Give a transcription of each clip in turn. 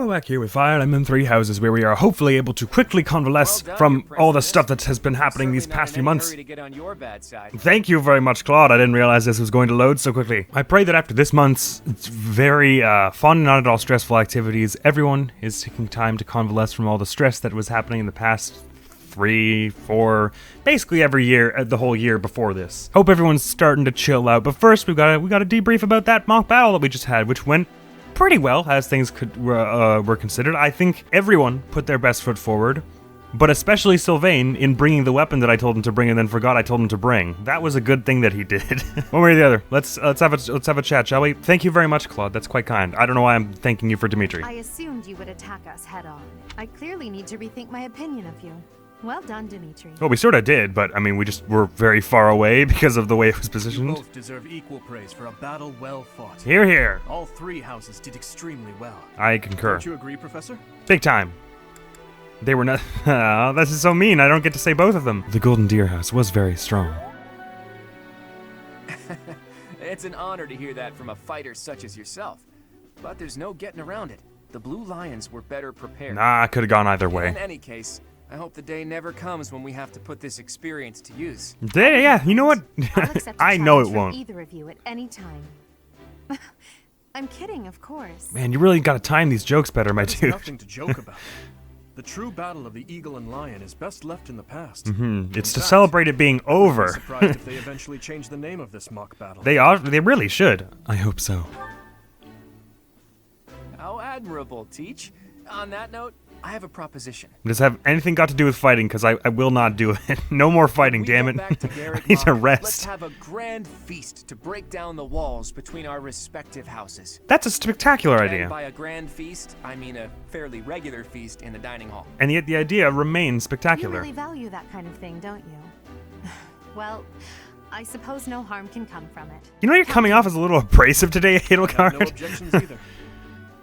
Well, back here with Fire Emblem 3 Houses, where we are hopefully able to quickly convalesce from all the stuff that has been happening these past few months. Thank you very much, Claude. I didn't realize this was going to load so quickly. I pray that after this month's very fun and not at all stressful activities, everyone is taking time to convalesce from all the stress that was happening in the past 3, 4, basically every year, the whole year before this. Hope everyone's starting to chill out, but first we got to debrief about that mock battle that we just had, which went pretty well as things were considered. I think everyone put their best foot forward, but especially Sylvain in bringing the weapon that I told him to bring and then forgot I told him to bring. That was a good thing that he did. One way or the other. Let's have a chat, shall we? Thank you very much, Claude. That's quite kind. I don't know why I'm thanking you for Dimitri. I assumed you would attack us head on. I clearly need to rethink my opinion of you. Well done, Dimitri. Well, we sort of did, but I mean, we just were very far away because of the way it was positioned. You both deserve equal praise for a battle well fought. Hear, hear. All 3 houses did extremely well. I concur. Don't you agree, Professor? Big time. They were not. Oh, this is so mean. I don't get to say both of them. The Golden Deer House was very strong. It's an honor to hear that from a fighter such as yourself. But there's no getting around it. The Blue Lions were better prepared. Nah, could have gone either way. In any case, I hope the day never comes when we have to put this experience to use. Yeah, you know what? I know it won't. Either of you at any time. I'm kidding, of course. Man, you really gotta time these jokes better, my There's dude. nothing to joke about. The true battle of the Eagle and Lion is best left in the past. It's to celebrate it being over. I'm surprised if they eventually change the name of this mock battle. They really should. I hope so. How admirable, Teach. On that note, I have a proposition. Does it have anything got to do with fighting? Because I will not do it. No more fighting, damn it. I need to rest. Let's have a grand feast to break down the walls between our respective houses. That's a spectacular idea. And by a grand feast, I mean a fairly regular feast in the dining hall. And yet the idea remains spectacular. You really value that kind of thing, don't you? Well, I suppose no harm can come from it. You know you're coming off as a little abrasive today, Edelgard. No objections either.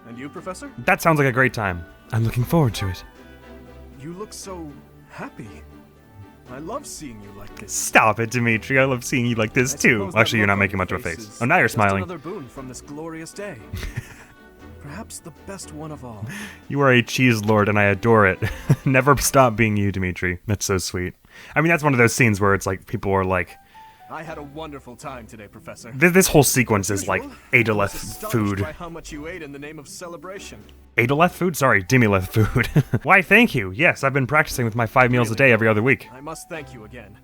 And you, Professor? That sounds like a great time. I'm looking forward to it. You look so happy. I love seeing you like this. Stop it, Dimitri. I love seeing you like this too. Actually, you're not making much of a face. Oh, now you're smiling. Another boon from this glorious day. Perhaps the best one of all. You are a cheese lord, and I adore it. Never stop being you, Dimitri. That's so sweet. I mean, that's one of those scenes where it's like people are like, I had a wonderful time today, Professor. This whole sequence is like Adoleth food. By how much you ate in the name of celebration. Adoleth food? Sorry, Dimileth food. Why, thank you. Yes, I've been practicing with my 5 meals a day every other week. I must thank you again.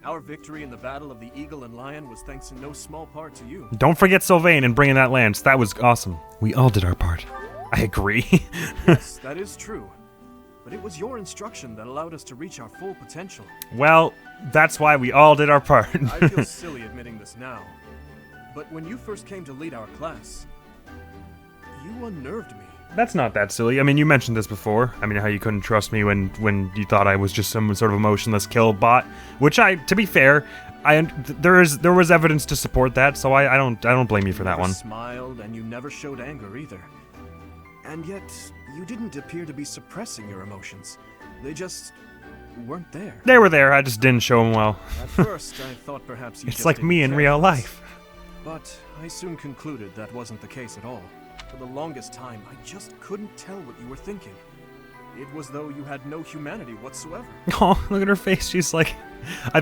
Our victory in the Battle of the Eagle and Lion was thanks in no small part to you. Don't forget Sylvain and bringing that lance. That was awesome. We all did our part. I agree. Yes, that is true. But it was your instruction that allowed us to reach our full potential. Well, that's why we all did our part. I feel silly admitting this now, but when you first came to lead our class, you unnerved me. That's not that silly. I mean, you mentioned this before. I mean, how you couldn't trust me when you thought I was just some sort of emotionless kill bot, which to be fair, there was evidence to support that, so I don't blame you for that one. You smiled and you never showed anger either. And yet, you didn't appear to be suppressing your emotions. They just weren't there. They were there, I just didn't show them well. At first, I thought perhaps you It's just like didn't me in care real for us. life. But I soon concluded that wasn't the case at all. For the longest time, I just couldn't tell what you were thinking. It was though you had no humanity whatsoever. Oh, look at her face. She's like, I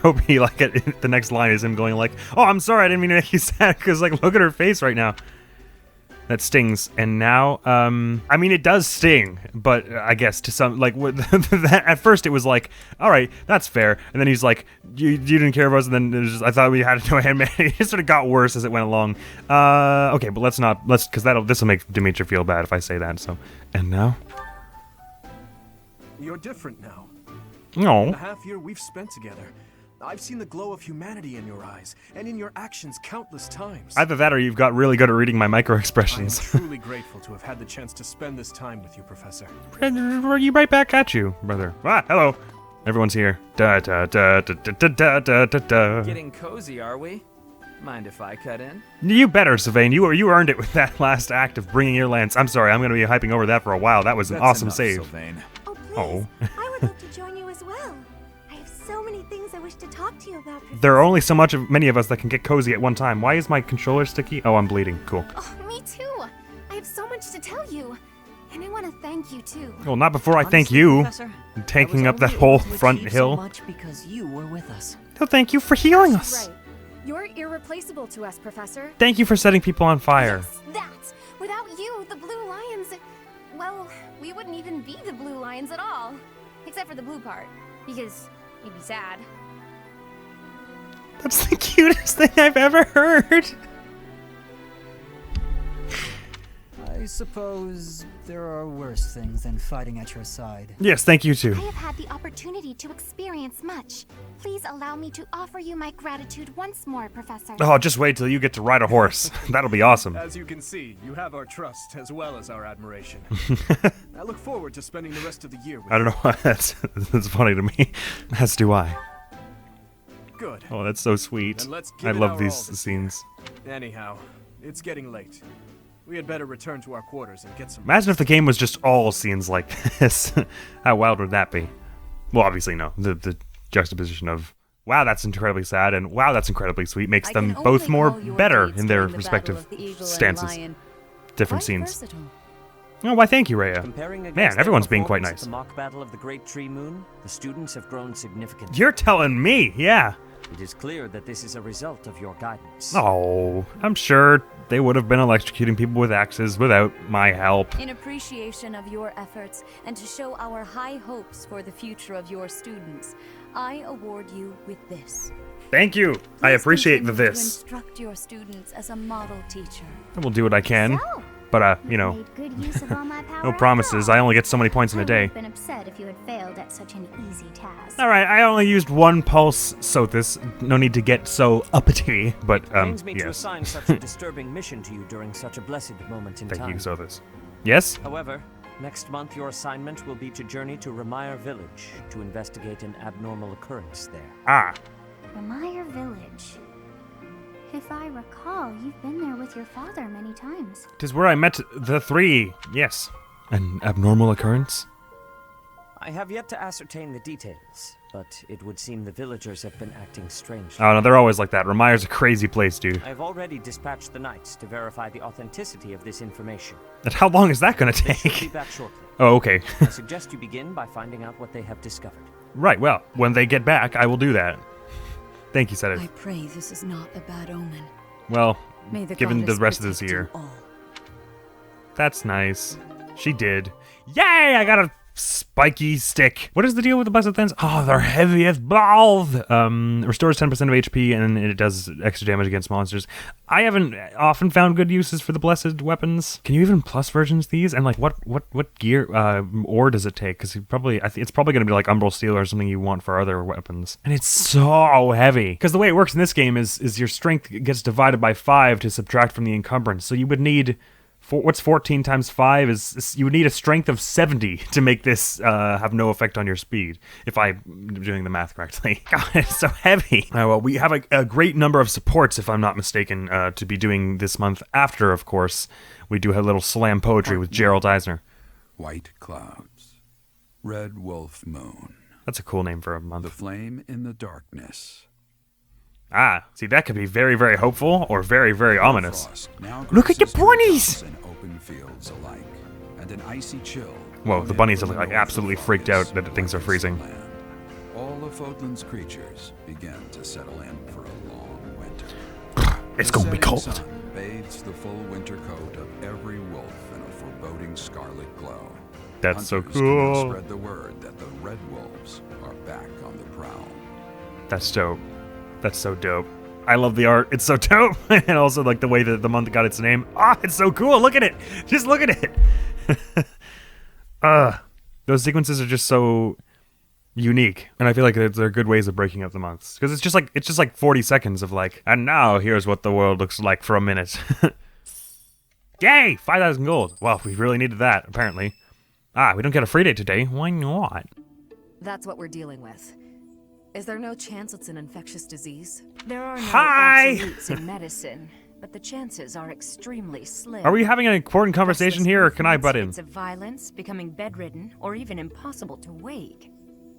hope he like it. The next line is him going like, oh, I'm sorry, I didn't mean to make you sad, because like, look at her face right now. That stings. And now, I mean, it does sting, but I guess to some, like, at first it was like, all right, that's fair. And then he's like, you didn't care about us, and then it was just, I thought we had no handmaid. It just sort of got worse as it went along. Okay, but let's, because this will make Dimitri feel bad if I say that, so. And now? You're different now. No. In the half year we've spent together, I've seen the glow of humanity in your eyes, and in your actions countless times. Either that or you've got really good at reading my micro-expressions. I am truly grateful to have had the chance to spend this time with you, Professor. You right back at you, brother. Ah, hello. Everyone's here. Da da da da da da da da da. Getting cozy, are we? Mind if I cut in? You better, Sylvain. You earned it with that last act of bringing your lance. I'm sorry, I'm going to be hyping over that for a while. That was an awesome save. Sylvain. Oh, please. Oh. I would love to join you as well. I have so many things I wish to talk to you about, Professor. There are only many of us that can get cozy at one time. Why is my controller sticky? Oh, I'm bleeding. Cool. Oh, me too. I so much to tell you. And I want to thank you too. Well, not before I thank Honestly, you. Professor, Taking I up was that only whole able to front achieve hill. So much because you were with us. No, thank you for healing us. Right. You're irreplaceable to us, Professor. Thank you for setting people on fire. Yes, that. Without you, the Blue Lions... Well, we wouldn't even be the Blue Lions at all. Except for the blue part. Because we'd be sad. That's the cutest thing I've ever heard. I suppose there are worse things than fighting at your side. Yes, thank you too. I have had the opportunity to experience much. Please allow me to offer you my gratitude once more, Professor. Oh, just wait till you get to ride a horse. That'll be awesome. As you can see, you have our trust as well as our admiration. I look forward to spending the rest of the year with I don't know why that's funny to me. As do I. you. Good. Oh, that's so sweet. Then let's I give it love our these all this scenes. Anyhow, it's getting late. We had better return to our quarters and get some... Imagine if the game was just all scenes like this. How wild would that be? Well, obviously no. The juxtaposition of, wow, that's incredibly sad, and wow, that's incredibly sweet makes them both more better in their respective stances. Different scenes. Oh, why thank you, Rhea. Man, everyone's being quite nice. The mock battle of the Great Tree Moon, the students have grown significantly. You're telling me, yeah. It is clear that this is a result of your guidance. Oh, I'm sure they would have been electrocuting people with axes without my help. In appreciation of your efforts and to show our high hopes for the future of your students, I award you with this. Thank you. I Please appreciate continue this. To instruct your students as a model teacher. I will do what I can. So, But, you you've know, made good use of all my power no after promises. all. I only get so many points in a I would day. have been upset if you had failed at such an easy task. Alright, I only used one pulse Sothis. No need to get so uppity, but, It pains me to yes. assign such a disturbing mission to you during such a blessed moment in Thank time. you, Sothis. Yes? However, next month your assignment will be to journey to Ramire Village to investigate an abnormal occurrence there. Ah. Ramire Village. If I recall, you've been there with your father many times. 'Tis where I met the three. Yes. An abnormal occurrence? I have yet to ascertain the details, but it would seem the villagers have been acting strangely. Oh, no, they're always like that. Ramire's a crazy place, dude. I have already dispatched the knights to verify the authenticity of this information. And how long is that gonna They should be take? back shortly. Oh, okay. I suggest you begin by finding out what they have discovered. Right, well, when they get back, I will do that. Thank you, I Sedith. pray this is not a bad omen. Well, May the given the goddess rest of this protect you year. all. That's nice. She did. Yay! I got a spiky stick. What is the deal with the Blessed Thens? Oh, they're heavy as balls. Restores 10% of HP and it does extra damage against monsters. I haven't often found good uses for the Blessed weapons. Can you even plus versions these? And like, what gear ore does it take? Because it's probably going to be like Umbral Steel or something you want for other weapons. And it's so heavy. Because the way it works in this game is your strength gets divided by 5 to subtract from the encumbrance. So you would need... what's 14 times 5 is you would need a strength of 70 to make this have no effect on your speed, if I'm doing the math correctly. God, it's so heavy. Well, we have a great number of supports, if I'm not mistaken, to be doing this month after, of course. We do have a little slam poetry with Gerald Eisner. White clouds, red wolf moon, That's a cool name for a the month. flame in the darkness. Ah, see, that could be very, very hopeful or very, very ominous. Frost now Look at your graces bunnies! treetops and open fields alike, and an icy chill. Whoa, the bunnies are like amid absolutely freaked out that things are freezing. land. All of Fodlan's creatures begin to settle in for a long winter. It's The gonna be setting cold. sun bathes the full winter coat of every wolf in a foreboding scarlet glow. That's so Hunters can now cool. spread the word that the red wolves are back on the prowl. That's dope. That's so dope. I love the art. It's so dope. And also like the way that the month got its name. Ah, it's so cool. Look at it. Just look at it. Those sequences are just so unique. And I feel like they're good ways of breaking up the months. Because it's just like 40 seconds of like, and now here's what the world looks like for a minute. Yay! 5,000 gold. Well, we really needed that, apparently. Ah, we don't get a free day today. Why not? That's what we're dealing with. Is there no chance it's an infectious disease? There are no Hi! absolutes in medicine, but the chances are extremely slim. Are we having an important conversation Restless here, or can I movements, butt in? fits of violence, becoming bedridden, or even impossible to wake.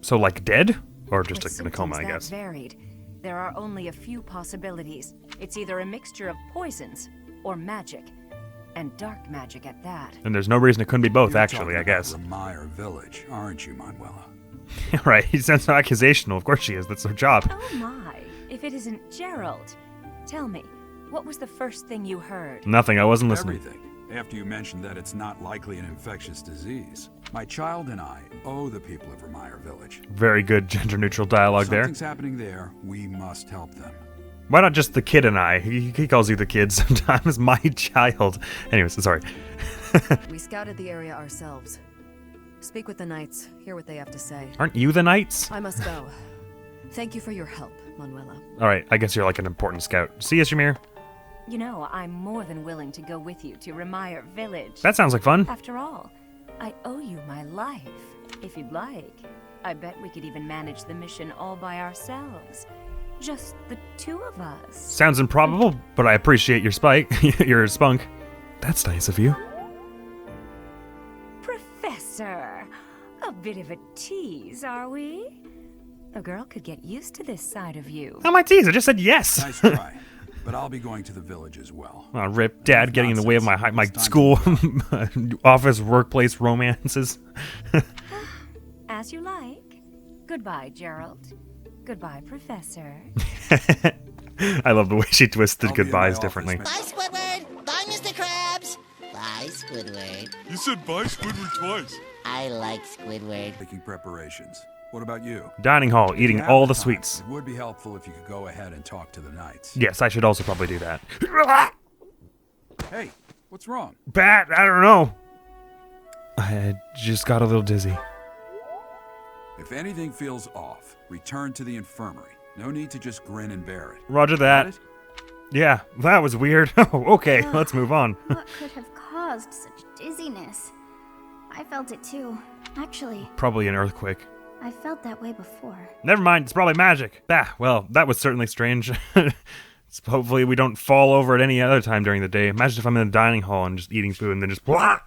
So like dead? Or just With like in a coma, I symptoms guess. that varied, there are only a few possibilities. It's either a mixture of poisons or magic. and dark magic at that. And there's no reason it couldn't be both, You're actually, I talking guess. about Remire Village, aren't you, Manuela? Right, he sounds so accusational. Of course she is. That's her job. Oh my, if it isn't Gerald. Tell me, what was the first thing you heard? Nothing, I wasn't listening. Everything. After you mentioned that it's not likely an infectious disease. My child and I owe the people of Remire Village. Very good gender-neutral dialogue there. Something's happening there. We must help them. Why not just the kid and I? He calls you the kid sometimes. My child. Anyways, sorry. We scouted the area ourselves. Speak with the knights, hear what they have to say. Aren't you the knights? I must go. Thank you for your help, Manuela. Alright, I guess you're like an important scout. See you, Shamir. You know, I'm more than willing to go with you to Remire Village. That sounds like fun. After all, I owe you my life. If you'd like, I bet we could even manage the mission all by ourselves. Just the two of us. Sounds improbable, but I appreciate your your spunk. That's nice of you. Professor, a bit of a tease, are we? A girl could get used to this side of you. Not my tease, I just said yes. Nice try. But I'll be going to the village as well. Oh, rip, Dad getting in the way of my school, office, workplace romances. As you like. Goodbye, Gerald. Goodbye, Professor. I love the way she twisted I'll be in my goodbyes office, differently. man. Bye, Squidward. Bye, Mr. Krabs. Bye, Squidward. You said bye, Squidward, twice. I like Squidward. Making preparations. What about you? Dining hall, If you eating have all the time, sweets. It would be helpful if you could go ahead and talk to the knights. Yes, I should also probably do that. Hey, what's wrong? Bat, I don't know. I just got a little dizzy. If anything feels off, return to the infirmary. No need to just grin and bear it. Roger Got that. it? Yeah, that was weird. Oh, okay, let's move on. What could have caused such dizziness? I felt it too. Actually, Probably an earthquake. I felt that way before. Never mind, it's probably magic. Ah, well, that was certainly strange. Hopefully we don't fall over at any other time during the day. Imagine if I'm in the dining hall and just eating food and then just blah,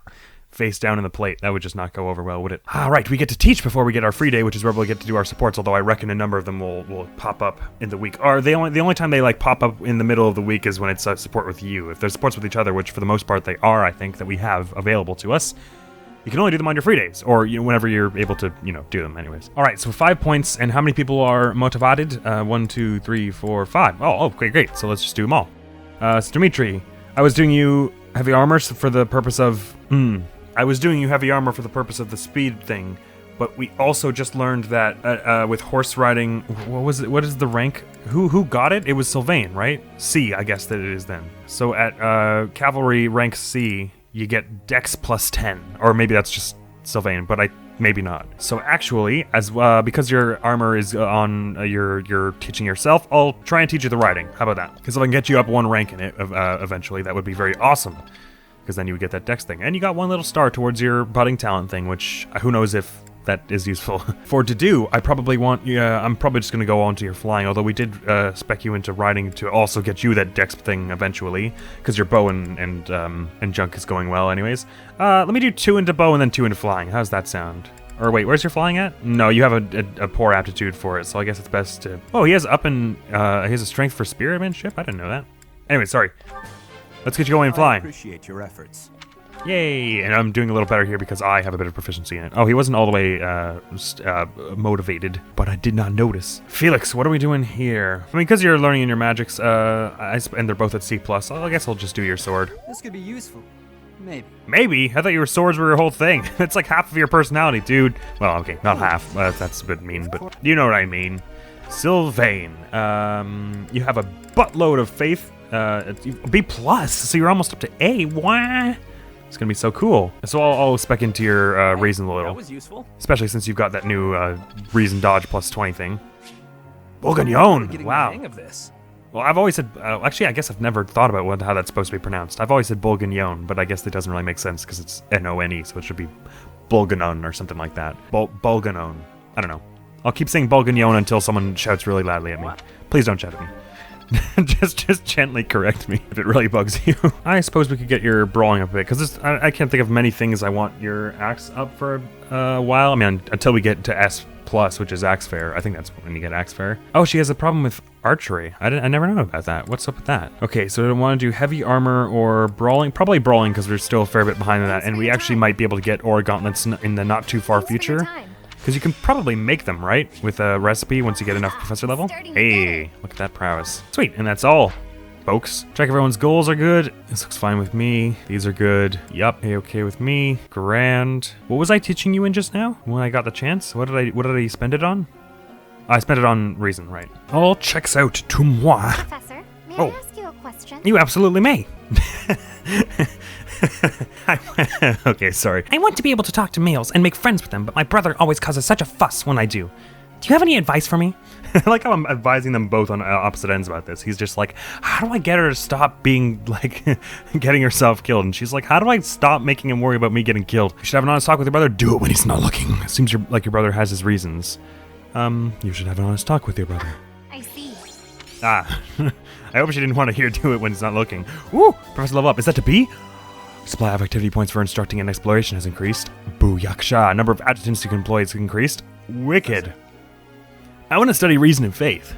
face down in the plate. That would just not go over well, would it? Ah, right, we get to teach before we get our free day, which is where we'll get to do our supports, although I reckon a number of them will pop up in the week. Or the only time they like pop up in the middle of the week is when it's support with you. If they're supports with each other, which for the most part they are, I think, that we have available to us, you can only do them on your free days, or whenever you're able to, do them anyways. All right, so 5 points, and how many people are motivated? 1, 2, 3, 4, 5. Oh, great. So let's just do them all. So Dimitri, I was doing you heavy armor for the purpose of... I was doing you heavy armor for the purpose of the speed thing, but we also just learned that with horse riding... What was it? What is the rank? Who got it? It was Sylvain, right? C, I guess that it is then. So at cavalry rank C... you get Dex plus 10, or maybe that's just Sylvain, but maybe not. So actually, as because your armor is on you're teaching yourself, I'll try and teach you the riding. How about that? Because if I can get you up one rank in it eventually, that would be very awesome. Because then you would get that Dex thing, and you got one little star towards your budding talent thing, which who knows if that is useful. For to do, I probably want I'm probably just gonna go on to your flying, although we did spec you into riding to also get you that Dex thing eventually, because your bow and junk is going well anyways. Let me do 2 into bow and then 2 into flying. How's that sound? Or wait, where's your flying at? No, you have a poor aptitude for it, so I guess it's best to... Oh, he has he has a strength for spearmanship? I didn't know that. Anyway, sorry. Let's get you going and flying. I appreciate your efforts. Yay! And I'm doing a little better here because I have a bit of proficiency in it. Oh, he wasn't all the way motivated, but I did not notice. Felix, what are we doing here? I mean, because you're learning in your magics, and they're both at C+, I guess I'll just do your sword. This could be useful. Maybe. Maybe? I thought your swords were your whole thing. It's like half of your personality, dude. Well, okay, not half. That's a bit mean, but you know what I mean. Sylvain, you have a buttload of faith. B+, so you're almost up to A. Wah! It's gonna be so cool. So I'll spec into your reason a little. That was useful. Especially since you've got that new reason dodge plus 20 thing. Bourguignon! Wow. The hang of this. Well, I've always said, actually, I guess I've never thought about how that's supposed to be pronounced. I've always said Bourguignon, but I guess it doesn't really make sense because it's N-O-N-E, so it should be Bourguignon or something like that. Bourguignon. I don't know. I'll keep saying Bourguignon until someone shouts really loudly at me. Please don't shout at me. just gently correct me if it really bugs you. I suppose we could get your brawling up a bit, because I can't think of many things I want your axe up for a while. I mean, until we get to S++, plus, which is axe fair. I think that's when you get axe fair. Oh, she has a problem with archery. I never know about that. What's up with that? Okay, so I want to do heavy armor or brawling. Probably brawling because we're still a fair bit behind on that, and we actually might be able to get ore gauntlets in the not too far future. Because you can probably make them, right? With a recipe once you get enough professor level. Hey, look at that prowess. Sweet, and that's all, folks. Check everyone's goals are good. This looks fine with me. These are good. Yup, okay with me. Grand. What was I teaching you in just now when I got the chance? What did I spend it on? I spent it on reason, right? All checks out to moi. Professor, may I ask you a question? You absolutely may. Okay, sorry. I want to be able to talk to males and make friends with them, but my brother always causes such a fuss when I do. Do you have any advice for me? I like how I'm advising them both on opposite ends about this. He's just like, how do I get her to stop being, like, getting herself killed? And she's like, how do I stop making him worry about me getting killed? You should have an honest talk with your brother. Do it when he's not looking. It seems like your brother has his reasons. You should have an honest talk with your brother. I see. Ah. I hope she didn't want to hear do it when he's not looking. Woo! Professor level up. Is that to be? Supply of activity points for instructing and exploration has increased. Booyaksha. Number of adjutants you can employ has increased. Wicked. I want to study reason and faith.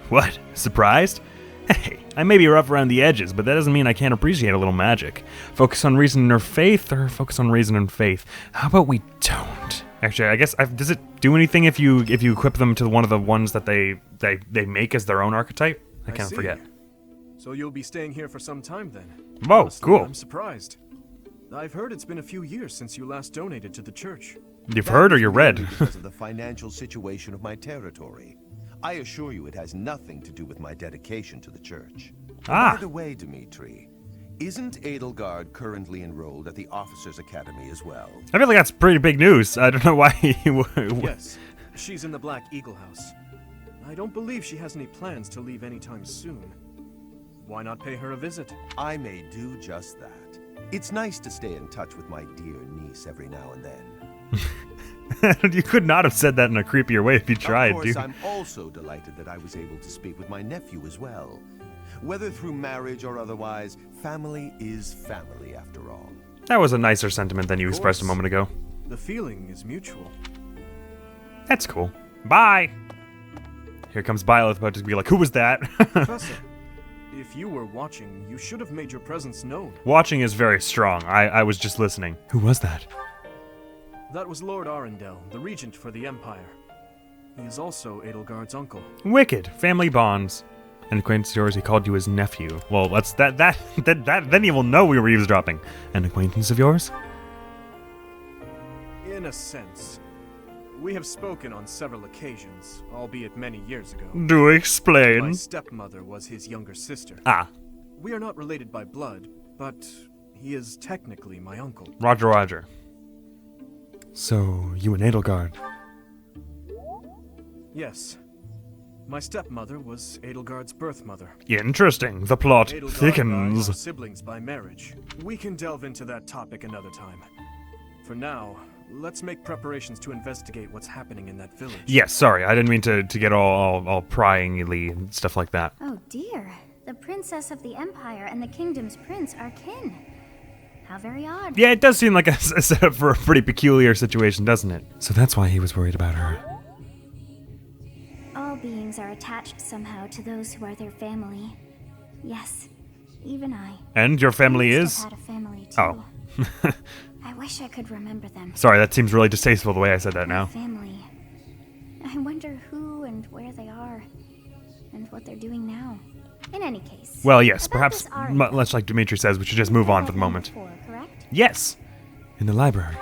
What? Surprised? Hey, I may be rough around the edges, but that doesn't mean I can't appreciate a little magic. Focus on reason or faith, or focus on reason and faith? How about we don't? Actually, I guess, does it do anything if you equip them to one of the ones that they make as their own archetype? I can't forget. So you'll be staying here for some time then? Whoa, Honestly, cool. I'm surprised. I've heard it's been a few years since you last donated to the church. You've heard or you read? Because of the financial situation of my territory. I assure you it has nothing to do with my dedication to the church. By the way, Dimitri, isn't Edelgard currently enrolled at the Officers' Academy as well? I feel like that's pretty big news. I don't know why Yes, she's in the Black Eagle House. I don't believe she has any plans to leave anytime soon. Why not pay her a visit? I may do just that. It's nice to stay in touch with my dear niece every now and then. You could not have said that in a creepier way if you tried, Of course, dude. I'm also delighted that I was able to speak with my nephew as well. Whether through marriage or otherwise, family is family after all. That was a nicer sentiment than you expressed a moment ago. The feeling is mutual. That's cool. Bye! Here comes Byleth about to be like, who was that? Professor, if you were watching, you should have made your presence known. Watching is very strong. I was just listening. Who was that? That was Lord Arundel, the regent for the Empire. He is also Edelgard's uncle. Wicked. Family bonds. An acquaintance of yours, he called you his nephew. Well, that's then you will know we were eavesdropping. An acquaintance of yours? In a sense. We have spoken on several occasions, albeit many years ago. Do explain. My stepmother was his younger sister. Ah. We are not related by blood, but he is technically my uncle. Roger, Roger. So, you and Edelgard? Yes. My stepmother was Edelgard's birth mother. Interesting. The plot Edelgard thickens. and I are siblings by marriage. We can delve into that topic another time. For now, let's make preparations to investigate what's happening in that village. Yes, sorry, I didn't mean to get all pryingly and stuff like that. Oh dear. The princess of the Empire and the kingdom's prince are kin. How very odd. Yeah, it does seem like a setup for a pretty peculiar situation, doesn't it? So that's why he was worried about her. All beings are attached somehow to those who are their family. Yes, even I. And your family I is? had a family too. Oh. I wish I could remember them. Sorry, that seems really distasteful the way I said that now. Family. I wonder who and where they are, and what they're doing now. In any case. Well, yes, perhaps, much like Dimitri says, we should just move on for the moment. Correct? Yes! In the library.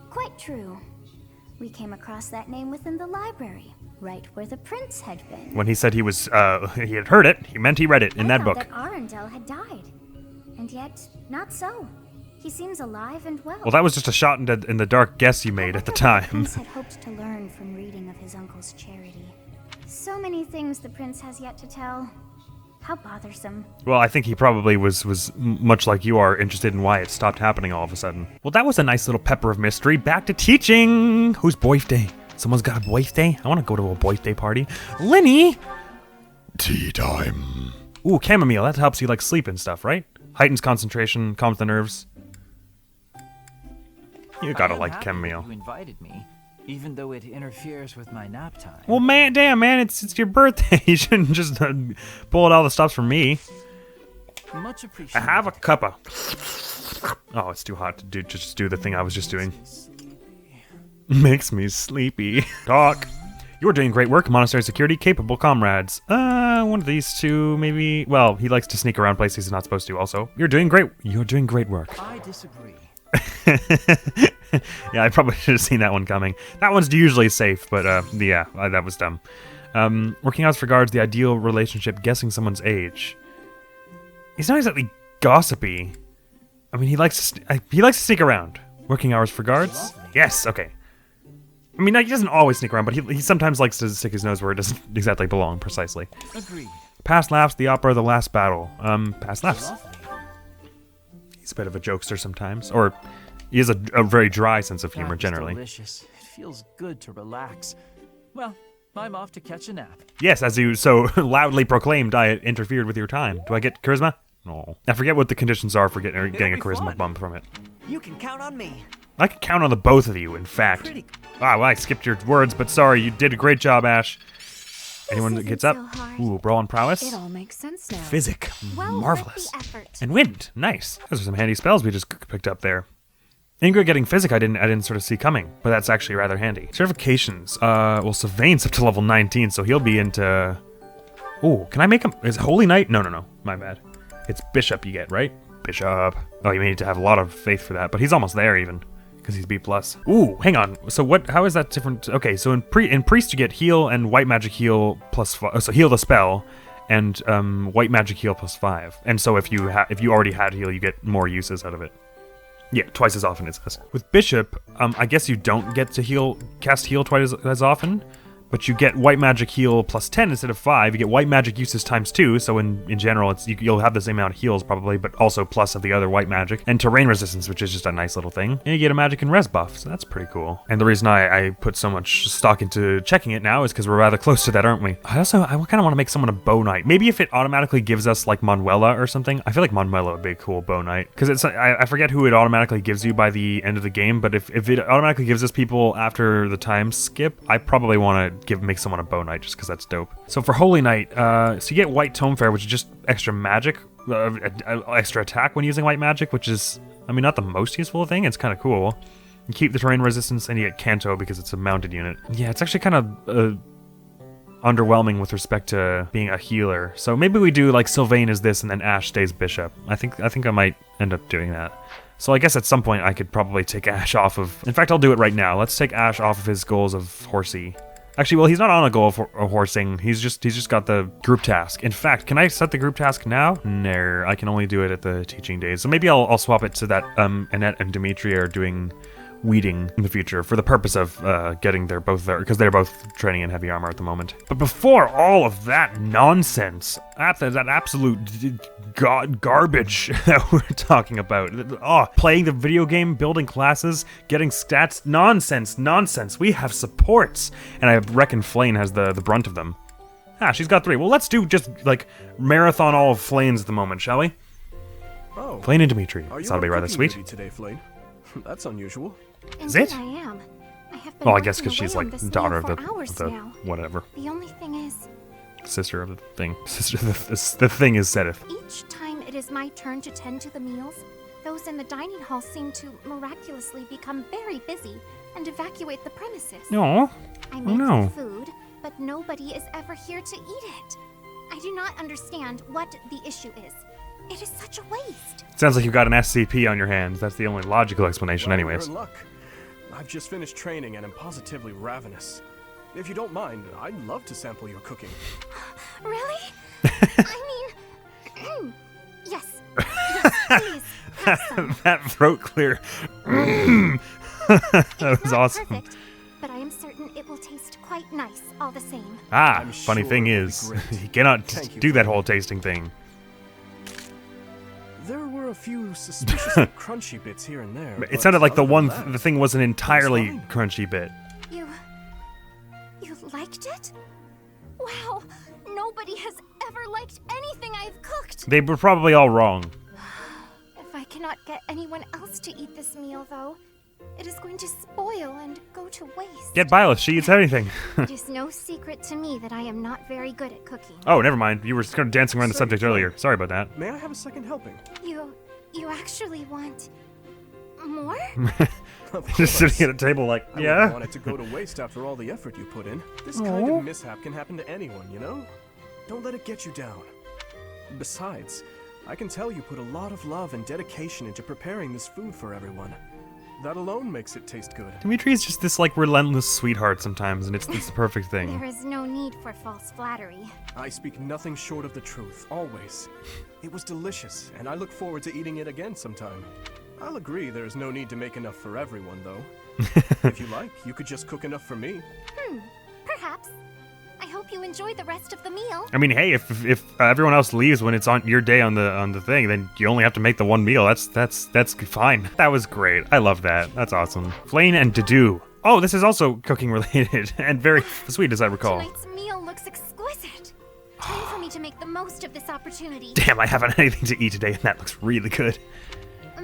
Quite true. We came across that name within the library, right where the prince had been. When he said he had heard it, he meant he read it in that book. I thought that Arundel had died. And yet, not so. He seems alive and well. Well, that was just a shot in the dark guess you made at the time. The prince had hoped to learn from reading of his uncle's charity. So many things the prince has yet to tell. How bothersome. Well, I think he probably was much like you are, interested in why it stopped happening all of a sudden. Well, that was a nice little pepper of mystery. Back to teaching! Whose birthday? Someone's got a birthday? I want to go to a birthday party. Lenny! Tea time. Ooh, chamomile. That helps you, like, sleep and stuff, right? Heightens concentration, calms the nerves. You gotta like chamomile. You invited me. even though it interferes with my nap time. Well, man, damn, man, it's your birthday. You shouldn't just pull out all the stops from me. Much appreciated. I have a cuppa. Oh, it's too hot to just do the thing I was just doing. Makes me sleepy. Talk. You're doing great work, Monastery Security, capable comrades. One of these two, maybe. Well, he likes to sneak around places he's not supposed to. Also, you're doing great. You're doing great work. I disagree. Yeah, I probably should have seen that one coming. That one's usually safe, but yeah, that was dumb. Working hours for guards, the ideal relationship, guessing someone's age. He's not exactly gossipy. I mean, he likes to sneak around. Working hours for guards? Yes, okay. I mean, he doesn't always sneak around, but he sometimes likes to stick his nose where it doesn't exactly belong, precisely. Agreed. Past laughs, the opera, the last battle. Past laughs. He's a bit of a jokester sometimes, or he has a very dry sense of humor generally. Delicious. It feels good to relax. Well, I'm off to catch a nap. Yes, as you so loudly proclaimed, I interfered with your time. Do I get charisma? No. I forget what the conditions are for getting a charisma bump from it. You can count on me. I can count on the both of you, in fact. Ah, well, I skipped your words, but sorry, you did a great job, Ash. Anyone that gets up? Ooh, brawl and prowess. It all makes sense now. Physic, well, marvelous. And wind, nice. Those are some handy spells we just picked up there. Ingrid getting physic I didn't sort of see coming, but that's actually rather handy. Certifications. Well, Sylvain's up to level 19, so he'll be into... Ooh, can I make him... Is Holy Knight? No, my bad. It's Bishop you get, right? Bishop. Oh, you may need to have a lot of faith for that, but he's almost there even, because he's B+. Ooh, hang on. So how is that different? Okay, so in Priest you get heal and White Magic heal plus 5. So heal the spell, and White Magic heal plus 5. And so if you already had heal, you get more uses out of it. Yeah, twice as often it says. With Bishop, I guess you don't get to cast heal twice as often, but you get White Magic heal plus 10 instead of 5. You get White Magic uses times 2, so in general, you'll have the same amount of heals probably, but also plus of the other White Magic. And Terrain Resistance, which is just a nice little thing. And you get a Magic and Res buff, so that's pretty cool. And the reason I put so much stock into checking it now is because we're rather close to that, aren't we? I kind of want to make someone a Bow Knight. Maybe if it automatically gives us like Manuela or something. I feel like Manuela would be a cool Bow Knight. Because I forget who it automatically gives you by the end of the game, but if it automatically gives us people after the time skip, I probably want to make someone a Bow Knight just because that's dope. So for Holy Knight, so you get White Tome Fair, which is just extra magic, extra attack when using White Magic, which is, I mean, not the most useful thing. It's kind of cool. You keep the terrain resistance, and you get Canto because it's a mounted unit. Yeah, it's actually kind of underwhelming with respect to being a healer. So maybe we do like Sylvain is this, and then Ash stays Bishop. I think I might end up doing that. So I guess at some point I could probably take Ash off of... In fact, I'll do it right now. Let's take Ash off of his goals of horsey. Actually, well, he's not on a goal for horsing. He's just got the group task. In fact, can I set the group task now? No, I can only do it at the teaching days. So maybe I'll swap it so that Annette and Dimitri are doing weeding in the future for the purpose of getting both there, because they're both training in heavy armor at the moment. But before all of that nonsense, that absolute garbage that we're talking about, playing the video game, building classes, getting stats, nonsense. We have supports, and I reckon Flane has the brunt of them. She's got 3. Well, let's do just like marathon all of Flanes at the moment, shall we? Oh, Flane and Dimitri. Are you That'll be rather sweet. Today, Flane? That's unusual. Is it? I am. I have been well, I guess working because she's away like on this daughter meal of for the hours now. whatever. The only thing is, Sister of the thing. Sister of the thing is Sedith. each time it is my turn to tend to the meals, those in the dining hall seem to miraculously become very busy and evacuate the premises. No. I make no. the food, but nobody is ever here to eat it. I do not understand what the issue is. It is such a waste. Sounds like you've got an SCP on your hands. That's the only logical explanation, Well, anyways. you're in luck. I've just finished training and am positively ravenous. If you don't mind, I'd love to sample your cooking. Really? I mean, yes, please. Have some. That throat clear. That It's was not awesome. perfect, but I am certain it will taste quite nice all the same. I'm Funny sure thing it'll be is, great. you cannot Thank you, do that Flame. whole tasting thing. There were a few suspiciously crunchy bits here and there. It but sounded like the other one, than that, the thing wasn't entirely fine. crunchy bit. You liked it? Wow, nobody has ever liked anything I've cooked. They were probably all wrong. If I cannot get anyone else to eat this meal, though, It is going to spoil and go to waste. Get Byleth, she eats anything. It is no secret to me that I am not very good at cooking. Oh, never mind. You were kind of dancing around the subject earlier. Sorry about that. May I have a second helping? You actually want more? Just sitting at a table like, I yeah? wouldn't want it to go to waste after all the effort you put in. This kind of mishap can happen to anyone, you know? Don't let it get you down. Besides, I can tell you put a lot of love and dedication into preparing this food for everyone. That alone makes it taste good. Dimitri is just this, like, relentless sweetheart sometimes, and it's the perfect thing. There is no need for false flattery. I speak nothing short of the truth, always. It was delicious, and I look forward to eating it again sometime. I'll agree there's no need to make enough for everyone, though. If you like, you could just cook enough for me. Perhaps. I hope you enjoy the rest of the meal. I mean, hey, if everyone else leaves when it's on your day on the thing, then you only have to make the one meal. That's fine. That was great. I love that. That's awesome. Flayn and Dedue. Oh, this is also cooking related and very sweet, as I recall. Tonight's meal looks exquisite. Time for me to make the most of this opportunity. Damn, I haven't had anything to eat today, and that looks really good. Are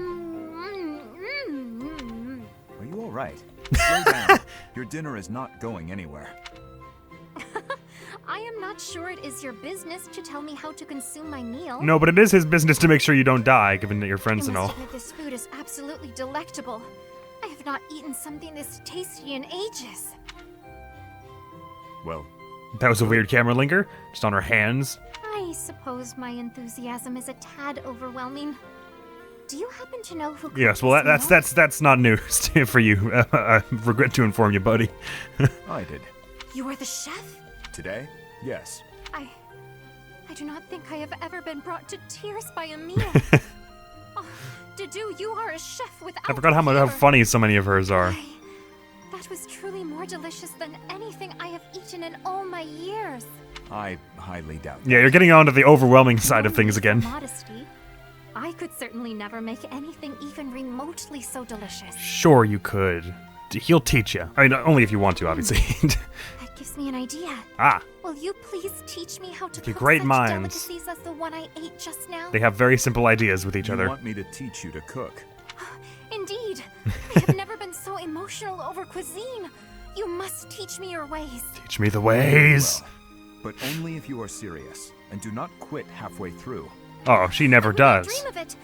you all right? Slow down. Your dinner is not going anywhere. I am not sure it is your business to tell me how to consume my meal. No, but it is his business to make sure you don't die, given that you're friends and all. This food is absolutely delectable. I have not eaten something this tasty in ages. Well, that was a weird camera linker, just on her hands. I suppose my enthusiasm is a tad overwhelming. Do you happen to know who cooked Yes, well, this meal? that's not news for you. I regret to inform you, buddy. I did. You are the chef? Today? Yes. I do not think I have ever been brought to tears by a meal. Oh, Dedue, you are a chef without I forgot how funny so many of hers are. That was truly more delicious than anything I have eaten in all my years. I highly doubt that. Yeah, you're getting onto the overwhelming side of things again. Modesty. I could certainly never make anything even remotely so delicious. Sure you could. He'll teach you. I mean, only if you want to, obviously. That gives me an idea. Ah. Will you please teach me how to cook great such minds. delicacies as the one I ate just now? They have very simple ideas with each other. You want me to teach you to cook? Indeed. I have never been so emotional over cuisine. You must teach me your ways. Teach me the ways. Well, but only if you are serious, and do not quit halfway through. Oh, she never does. Dream of it.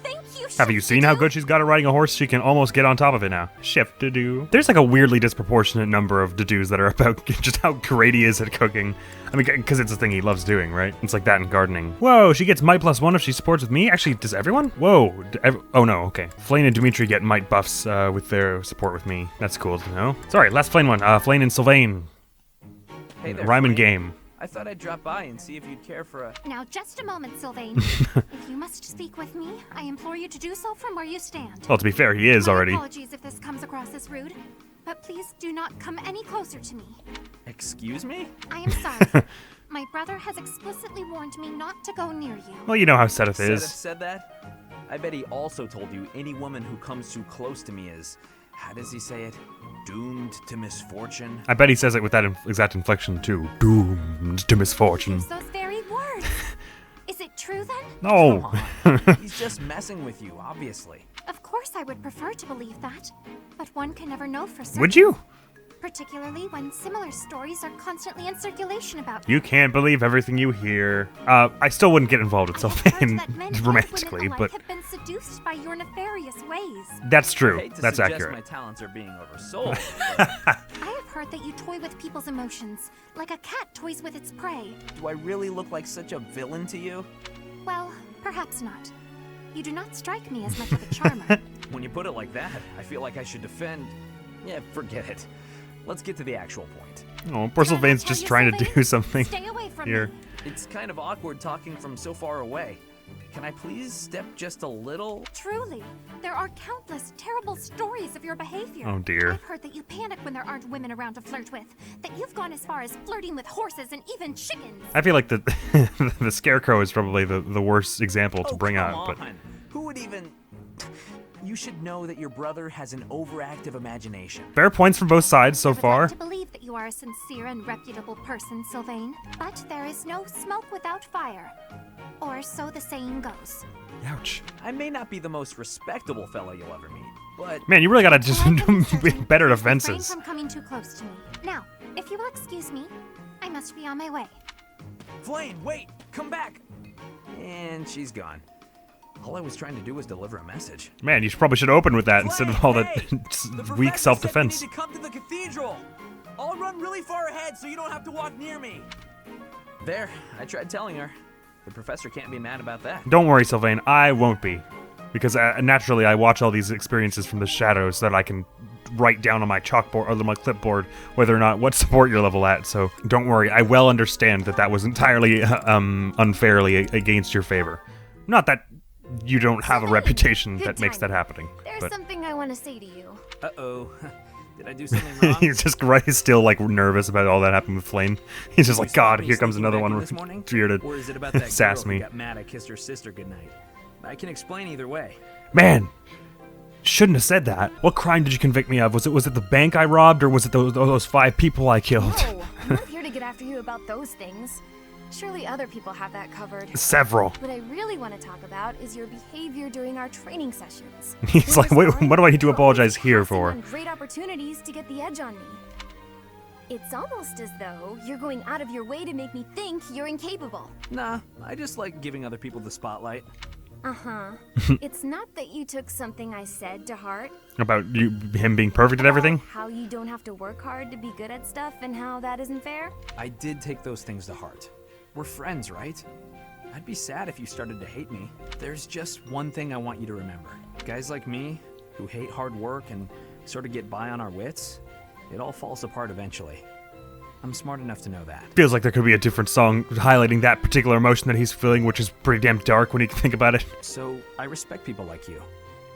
Thank you, Have you seen how good she's got at riding a horse? She can almost get on top of it now. Chef Dedue. There's like a weirdly disproportionate number of Dedues that are about just how great he is at cooking. I mean, because it's a thing he loves doing, right? It's like that in gardening. Whoa, she gets might +1 if she supports with me? Actually, does everyone? Whoa. Oh no, okay. Flayn and Dimitri get might buffs with their support with me. That's cool to know. Sorry, last Flayn one. Flayn and Sylvain. Hey there, Rhyme and Flayn. game. I thought I'd drop by and see if you'd care for a... Now, just a moment, Sylvain. If you must speak with me, I implore you to do so from where you stand. Well, to be fair, he is My already. Apologies if this comes across as rude, but please do not come any closer to me. Excuse me? I am sorry. My brother has explicitly warned me not to go near you. Well, you know how Sedith Sedith is. said that? I bet he also told you any woman who comes too close to me is... How does he say it? Doomed to misfortune? I bet he says it with that exact inflection too. Doomed to misfortune. Use those very words. Is it true then? No. He's just messing with you, obviously. Of course I would prefer to believe that, but one can never know for certain. Would you? Particularly when similar stories are constantly in circulation about You can't believe everything you hear. I still wouldn't get involved with Sylvain romantically, but have been seduced by your nefarious ways. that's I true. hate to That's suggest accurate. my talents are being oversold. I have heard that you toy with people's emotions, like a cat toys with its prey. Do I really look like such a villain to you? Well, perhaps not. You do not strike me as much of a charmer. When you put it like that, I feel like I should defend... Yeah, forget it. Let's get to the actual point. Oh, poor Sylvain's just trying to do something Stay away from here. me. It's kind of awkward talking from so far away. Can I please step just a little? Truly, there are countless terrible stories of your behavior. Oh, dear. I've heard that you panic when there aren't women around to flirt with, that you've gone as far as flirting with horses and even chickens. I feel like the the scarecrow is probably the worst example to bring come up, but on. Who would even... You should know that your brother has an overactive imagination. fair points from both sides so I would far. like to believe that you are a sincere and reputable person, Sylvain, but there is no smoke without fire. Or so the saying goes. Ouch. I may not be the most respectable fellow you'll ever meet, but... Man, you really gotta just do better Refrain defenses. from coming too close to me. Now, if you will excuse me, I must be on my way. Flame, wait! Come back! And she's gone. All I was trying to do was deliver a message. Man, you probably should open with that instead of all that The weak professor self-defense. said you need to come to the cathedral. I'll run really far ahead so you don't have to walk near me. There, I tried telling her. The professor can't be mad about that. Don't worry, Sylvain, I won't be. Because naturally I watch all these experiences from the shadows so that I can write down on my chalkboard or my clipboard whether or not what support you're level at. So don't worry, I well understand that was entirely unfairly against your favor. Not that you don't have a reputation that makes that happening. There's something I want to say to you. Uh-oh. Did I do something wrong? He's still like nervous about all that happened with Flame. He's just like, God, here comes another one here to Or is it about that sass girl me. who got mad I kissed her sister goodnight? I can explain either way. Man, shouldn't have said that. What crime did you convict me of? Was it the bank I robbed, or was it those 5 people I killed? No, I'm not here to get after you about those things. Surely other people have that covered. Several. What I really want to talk about is your behavior during our training sessions. He's like, what do I need to apologize here for? On great opportunities to get the edge on me. It's almost as though you're going out of your way to make me think you're incapable. Nah, I just like giving other people the spotlight. Uh-huh. It's not that you took something I said to heart. About him being perfect at everything? How you don't have to work hard to be good at stuff and how that isn't fair? I did take those things to heart. We're friends, right? I'd be sad if you started to hate me. There's just one thing I want you to remember. Guys like me, who hate hard work and sort of get by on our wits, it all falls apart eventually. I'm smart enough to know that. Feels like there could be a different song highlighting that particular emotion that he's feeling, which is pretty damn dark when you think about it. So, I respect people like you.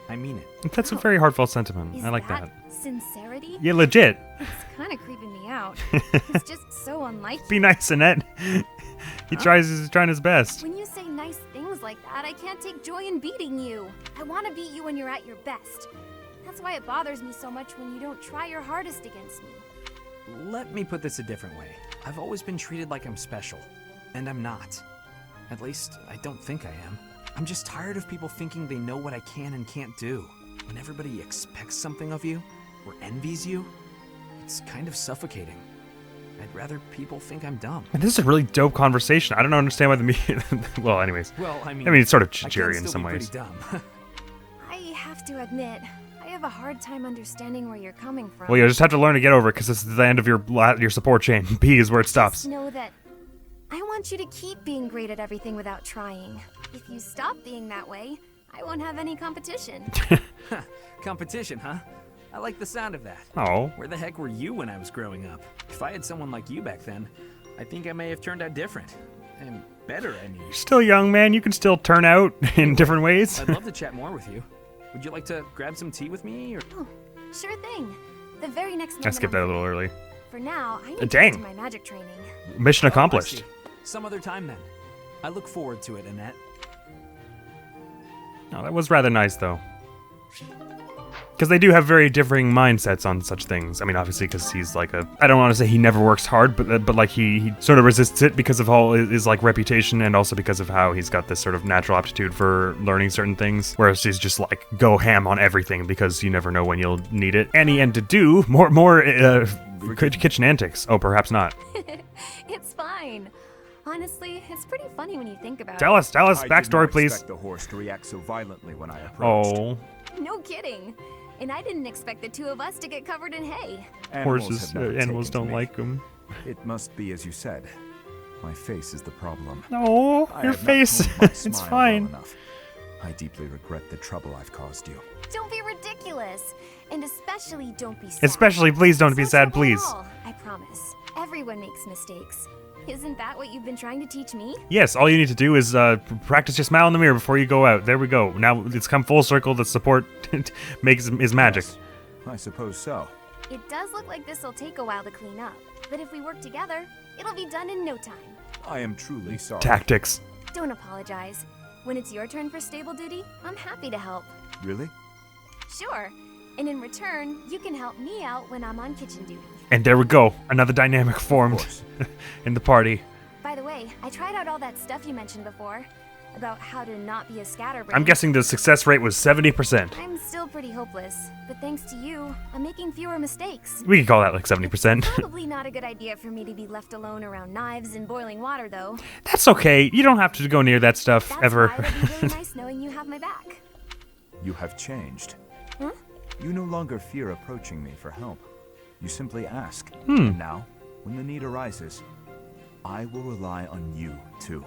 I mean it. That's a very heartfis sentiment. I like that. Sincerity? Yeah, legit. It's kind of creeping me out. It's just so unlike Be nice, Annette. He's trying his best. When you say nice things like that, I can't take joy in beating you. I want to beat you when you're at your best. That's why it bothers me so much when you don't try your hardest against me. Let me put this a different way. I've always been treated like I'm special, and I'm not. At least, I don't think I am. I'm just tired of people thinking they know what I can and can't do. When everybody expects something of you, or envies you, it's kind of suffocating. I'd rather people think I'm dumb. And this is a really dope conversation. I don't understand why the well, anyways. Well, I mean it's sort of cheery in some ways. Dumb. I have to admit, I have a hard time understanding where you're coming from. Well, you just have to learn to get over it because this is the end of your support chain. B is where it stops. Just know that I want you to keep being great at everything without trying. If you stop being that way, I won't have any competition. Competition, huh? I like the sound of that. Oh. Where the heck were you when I was growing up? If I had someone like you back then, I think I may have turned out different. And better, I mean. You're still young, man. You can still turn out in different ways. I'd love to chat more with you. Would you like to grab some tea with me, or? Oh, sure thing. The very next moment. I skipped that a little early. For now, I need to Dang. get to my magic training. Mission accomplished. Some other time then. I look forward to it, Annette. Oh, that was rather nice, though. Because they do have very differing mindsets on such things. I mean, obviously, because he's like I don't want to say he never works hard, but like he sort of resists it because of all his like reputation, and also because of how he's got this sort of natural aptitude for learning certain things. Whereas he's just like go ham on everything because you never know when you'll need it. And he had to do more kitchen antics. Oh, perhaps not. It's fine. Honestly, it's pretty funny when you think about Tell it. us, backstory, please. I did not expect the horse to react so violently when I approached. Oh. No kidding. And I didn't expect the two of us to get covered in hay. Animals don't like them. It must be as you said. My face is the problem. No, your face. It's fine. Well, I deeply regret the trouble I've caused you. Don't be ridiculous. And especially don't be sad. Especially, please don't be sad, please. I promise. Everyone makes mistakes. Isn't that what you've been trying to teach me? Yes, all you need to do is practice your smile in the mirror before you go out. There we go. Now it's come full circle that support is magic. Yes, I suppose so. It does look like this will take a while to clean up, but if we work together, it'll be done in no time. I am truly sorry. Tactics. Don't apologize. When it's your turn for stable duty, I'm happy to help. Really? Sure. And in return, you can help me out when I'm on kitchen duty. And there we go. Another dynamic formed in the party. By the way, I tried out all that stuff you mentioned before. about how to not be a scatterbrain. I'm guessing the success rate was 70%. I'm still pretty hopeless, but thanks to you, I'm making fewer mistakes. We could call that like 70%. Probably not a good idea for me to be left alone around knives and boiling water, though. That's okay. You don't have to go near that stuff That's ever. why it'll be really nice knowing you have my back. You have changed. Huh? You no longer fear approaching me for help. You simply ask. Hmm. And now, when the need arises, I will rely on you, too.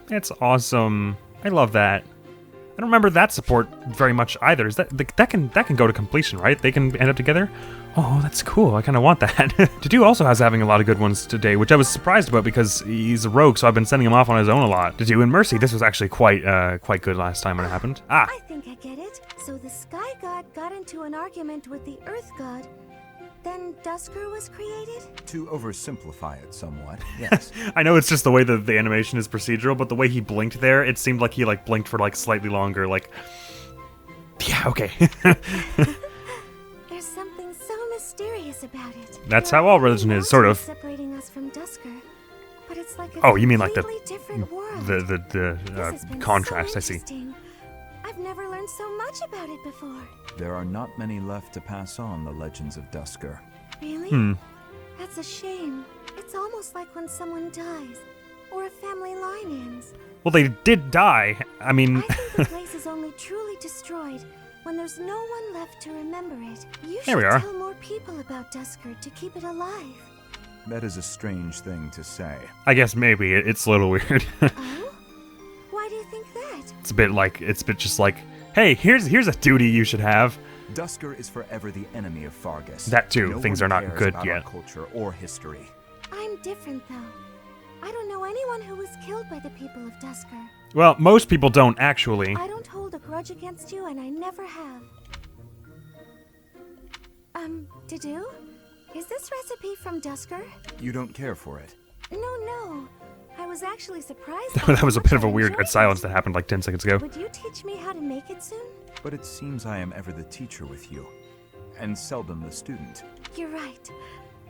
That's awesome. I love that. I don't remember that support very much either. Is that can go to completion, right? They can end up together? Oh, that's cool. I kind of want that. Tatoo also has having a lot of good ones today, which I was surprised about because he's a rogue, so I've been sending him off on his own a lot. Tatoo and Mercy, this was actually quite good last time when it happened. Ah. I think I get it. So the Sky God got into an argument with the Earth God. Then Dusker was created? To oversimplify it somewhat, yes. I know it's just the way that the animation is procedural, but the way he blinked there, it seemed like he like blinked for like slightly longer, like... Yeah, okay. There's something so mysterious about it. That's how all religion is, sort of. Separating us from Dusker, but it's like a Oh, you mean like different world. the contrast, so I see. interesting. I've never learned so much about it before. There are not many left to pass on the legends of Dusker. Really? That's a shame. It's almost like when someone dies, or a family line ends. Well, they did die. I mean... I think the place is only truly destroyed when there's no one left to remember it. You There we should are. tell more people about Dusker to keep it alive. That is a strange thing to say. I guess maybe it's a little weird. Oh? Why do you think that? It's a bit just like, hey, here's a duty you should have. Dusker is forever the enemy of Fargus. That too. No Things one are not cares good about yet. Our culture or history. I'm different, though. I don't know anyone who was killed by the people of Dusker. Well, most people don't actually. I don't hold a grudge against you, and I never have. Dadu? Is this recipe from Dusker? You don't care for it. No. I was actually surprised. That was a bit of a I weird enjoyed silence that happened like 10 seconds ago. Would you teach me how to make it soon? But it seems I am ever the teacher with you, and seldom the student. You're right.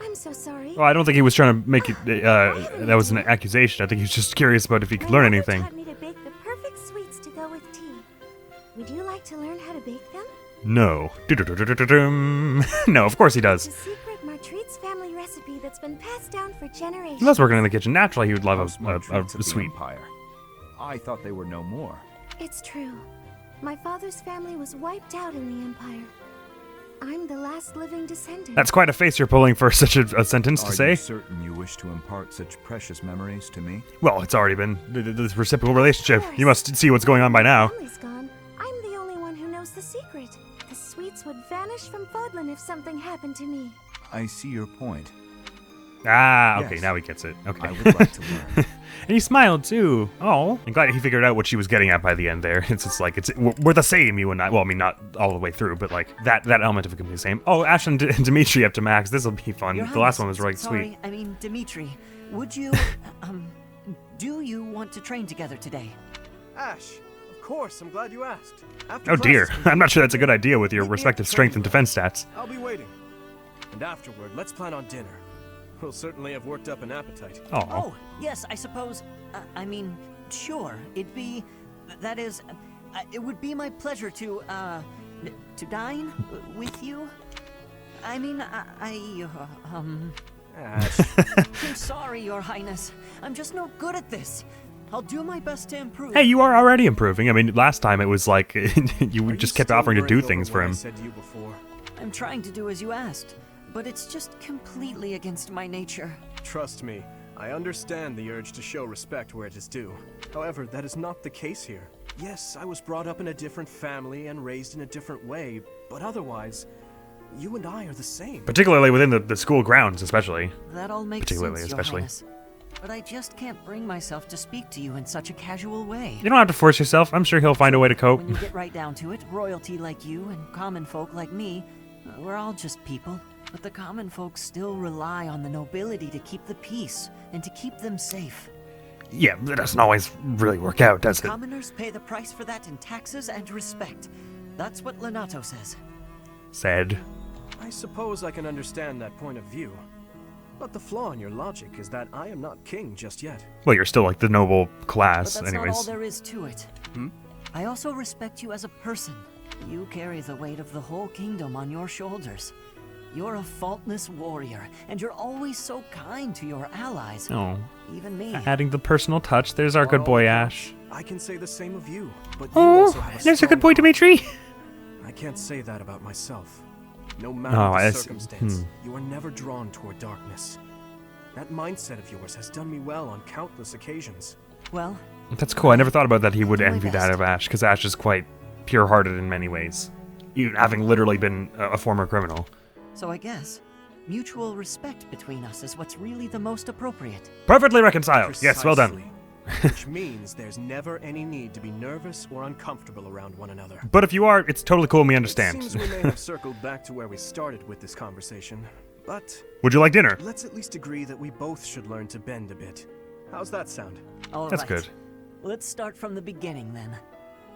I'm so sorry. Well, I don't think he was trying to make it, that was an accusation. I think he was just curious about if he could learn anything. My mother taught me to bake the perfect sweets to go with tea. Would you like to learn how to bake them? No. No, of course he does. It's a secret Martreat's family recipe that's been passed down for generations. He loves working in the kitchen. Naturally, he would love House a Martreats of the sweet. Empire. I thought they were no more. It's true. My father's family was wiped out in the Empire. I'm the last living descendant. That's quite a face you're pulling for such a sentence to say. Are you certain you wish to impart such precious memories to me? Well, it's already been this reciprocal relationship. You must see what's going on by now. My family's gone. I'm the only one who knows the secret. The sweets would vanish from Fodlan if something happened to me. I see your point. Ah, okay, Yes. Now he gets it. Okay. I would like to learn. And he smiled too. Oh, I'm glad he figured out what she was getting at by the end there. It's just like we're the same, you and I. Well, I mean, not all the way through, but like that element of it can be the same. Oh, Ash and Dimitri up to max. This will be fun. Your The last Highness, one was right sorry, sweet. I mean, Dimitri, would you, do you want to train together today? Ash, of course. I'm glad you asked. After Oh dear, class, I'm not sure that's a good idea with your respective strength and defense stats. I'll be waiting. And afterward, let's plan on dinner. We'll certainly have worked up an appetite. Oh, yes, I suppose. I mean, sure. That is, it would be my pleasure to dine with you. I mean, Ash. I'm sorry, Your Highness. I'm just no good at this. I'll do my best to improve. Hey, you are already improving. I mean, last time it was like you just kept offering to do things for him. I said to you before. I'm trying to do as you asked, but it's just completely against my nature. Trust me, I understand the urge to show respect where it is due. However, that is not the case here. Yes, I was brought up in a different family and raised in a different way, but otherwise, you and I are the same. Particularly within the school grounds, especially. That all makes Particularly, sense, Your especially. Highness. But I just can't bring myself to speak to you in such a casual way. You don't have to force yourself. I'm sure he'll find a way to cope. When you get right down to it, royalty like you and common folk like me, we're all just people. But the common folk still rely on the nobility to keep the peace and to keep them safe. Yeah, that doesn't always really work out, does it? Commoners pay the price for that in taxes and respect. That's what Lenato says. Said. I suppose I can understand that point of view. But the flaw in your logic is that I am not king just yet. Well, you're still like the noble class, But that's anyways. not all there is to it. I also respect you as a person. You carry the weight of the whole kingdom on your shoulders. You're a faultless warrior, and you're always so kind to your allies. Oh. Even me. Adding the personal touch. There's our good boy, Ash. I can say the same of you, but you also have There's a good boy, Dimitri. I can't say that about myself. No matter the circumstance, you are never drawn toward darkness. That mindset of yours has done me well on countless occasions. Well, That's cool. I never thought about that he would envy that of Ash, because Ash is quite pure-hearted in many ways, even having literally been a former criminal. so I guess mutual respect between us is what's really the most appropriate. Perfectly reconciled. Yes, well done. Which means there's never any need to be nervous or uncomfortable around one another. But if you are, it's totally cool and we understand. It seems we may have circled back to where we started with this conversation, but... Would you like dinner? Let's at least agree that we both should learn to bend a bit. How's that sound? All That's right. good. Let's start from the beginning then.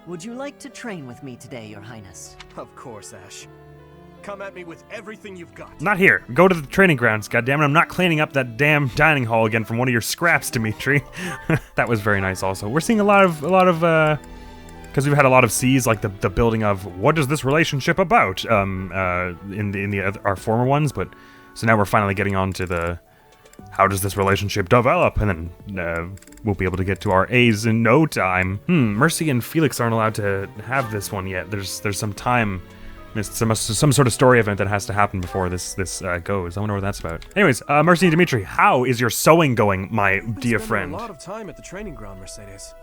Would you like to train with me today, Your Highness? Of course, Ash. Come at me with everything you've got. Not here. Go to the training grounds, goddammit. I'm not cleaning up that damn dining hall again from one of your scraps, Dimitri. That was very nice also. We're seeing a lot of because we've had a lot of C's, like the building of what is this relationship about in our former ones, but so now we're finally getting on to the how does this relationship develop, and then we'll be able to get to our A's in no time. Mercy and Felix aren't allowed to have this one yet. There's some time. Some sort of story event that has to happen before this goes. I wonder what that's about. Anyways, Mercy and Dimitri, how is your sewing going, my dear friend? A lot of time at the training ground, Mercedes.